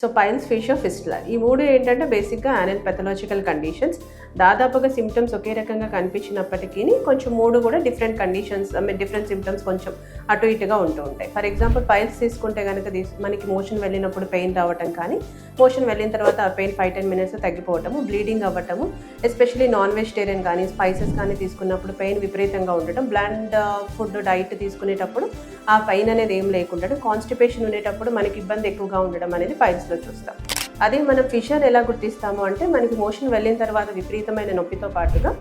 So piles, fissure, fistula ఈ మూడు ఏంటంటే బేసిక్గా యానల్ పెథలాజికల్ కండిషన్స్. దాదాపుగా సిమ్టమ్స్ ఒకే రకంగా కనిపించినప్పటికీ కొంచెం మూడు కూడా డిఫరెంట్ కండిషన్స్, డిఫరెంట్ సిమ్టమ్స్ కొంచెం అటు ఇటుగా ఉంటూ ఉంటాయి. ఫర్ ఎగ్జాంపుల్ పైల్స్ తీసుకుంటే కనుక మనకి మోషన్ వెళ్ళినప్పుడు పెయిన్ రావటం, కానీ మోషన్ వెళ్ళిన తర్వాత ఆ పెయిన్ 5-10 minutes తగ్గిపోవటము, బ్లీడింగ్ అవ్వటము, ఎస్పెషలీ నాన్ వెజిటేరియన్ కానీ స్పైసెస్ కానీ తీసుకున్నప్పుడు పెయిన్ విపరీతంగా ఉండటం, బ్లాండ్ ఫుడ్ డైట్ తీసుకునేటప్పుడు ఆ పెయిన్ అనేది ఏం లేకుండా, కాన్స్టిపేషన్ ఉండేటప్పుడు మనకి ఇబ్బంది ఎక్కువగా ఉండడం అనేది పైల్స్లో చూస్తాం. అదే మనం ఫిషర్ ఎలా గుర్తిస్తాము అంటే మనకి మోషన్ వెళ్ళిన తర్వాత విపరీతమైన నొప్పితో పాటుగా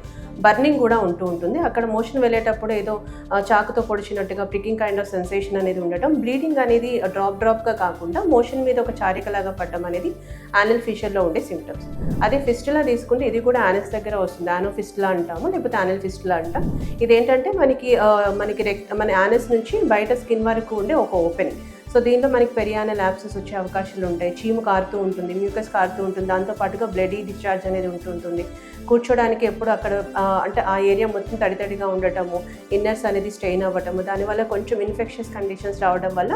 బర్నింగ్ కూడా ఉంటూ ఉంటుంది. అక్కడ మోషన్ వెళ్ళేటప్పుడు ఏదో చాకుతో పొడిచినట్టుగా ప్రికింగ్ కైండ్ ఆఫ్ సెన్సేషన్ అనేది ఉండటం, బ్లీడింగ్ అనేది డ్రాప్గా కాకుండా మోషన్ మీద ఒక చారికలాగా పడడం అనేది యానల్ ఫిషర్లో ఉండే సిమ్టమ్స్. అదే ఫిస్టులా తీసుకుంటే ఇది కూడా యానల్స్ దగ్గర వస్తుంది. యానో ఫిస్టులా అంటాము, లేకపోతే యానల్ ఫిస్టులా అంటాం. ఇదేంటంటే మన యానస్ నుంచి బయట స్కిన్ వరకు ఉండే ఒక ఓపెనింగ్. సో దీంట్లో మనకి పెరియానల్ యాబ్సెస్ వచ్చే అవకాశాలు ఉంటాయి. చీము కారుతూ ఉంటుంది, మ్యూకస్ కారుతూ ఉంటుంది, దాంతోపాటుగా బ్లడీ డిశ్చార్జ్ అనేది ఉంటుంటుంది. కూర్చోడానికి ఎప్పుడు అక్కడ అంటే ఆ ఏరియా మొత్తం తడితడిగా ఉండటము, ఇన్నర్స్ అనేది స్ట్రెయిన్ అవ్వటము, దానివల్ల కొంచెం ఇన్ఫెక్షన్స్ కండిషన్స్ రావడం వల్ల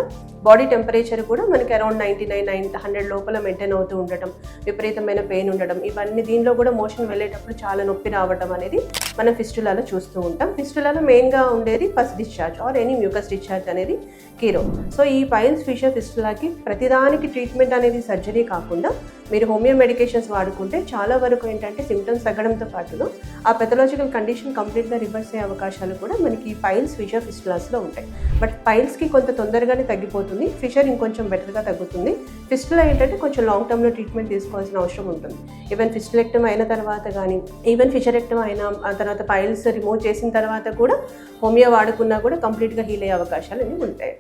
బాడీ టెంపరేచర్ కూడా మనకి అరౌండ్ 99-100 లోపల మెయింటైన్ అవుతూ ఉండటం, విపరీతమైన పెయిన్ ఉండడం, ఇవన్నీ దీనిలో కూడా మోషన్ వెళ్ళేటప్పుడు చాలా నొప్పి రావడం అనేది మనం ఫిస్టులాలో చూస్తూ ఉంటాం. ఫిస్టులాలో మెయిన్గా ఉండేది first discharge or any mucus discharge అనేది కీరో. సో ఈ పైల్స్, ఫిషర్, ఫిస్టులాకి ప్రతిదానికి ట్రీట్మెంట్ అనేది సర్జరీ కాకుండా మీరు హోమియో మెడికేషన్స్ వాడుకుంటే చాలా వరకు ఏంటంటే సిమ్టమ్స్ తగ్గడంతో పాటుగా ఆ పెథలాజికల్ కండిషన్ కంప్లీట్గా రివర్స్ అయ్యే అవకాశాలు కూడా మనకి పైల్స్, ఫిషర్, ఫిస్టులాస్లో ఉంటాయి. బట్ పైల్స్కి కొంత తొందరగానే తగ్గిపోతుంది, ఫిషర్ ఇంకొంచెం బెటర్గా తగ్గుతుంది. ఫిస్టులా ఏంటంటే కొంచెం లాంగ్ టర్మ్లో ట్రీట్మెంట్ తీసుకోవాల్సిన అవసరం ఉంటుంది. ఈవెన్ ఫిస్టులెక్టమ్ అయిన తర్వాత కానీ, ఈవెన్ ఫిషరెక్టమ్ అయిన ఆ తర్వాత పైల్స్ రిమూవ్ చేసిన తర్వాత కూడా హోమియో వాడుకున్నా కూడా కంప్లీట్గా హీల్ అయ్యే అవకాశాలు అనేవి ఉంటాయి.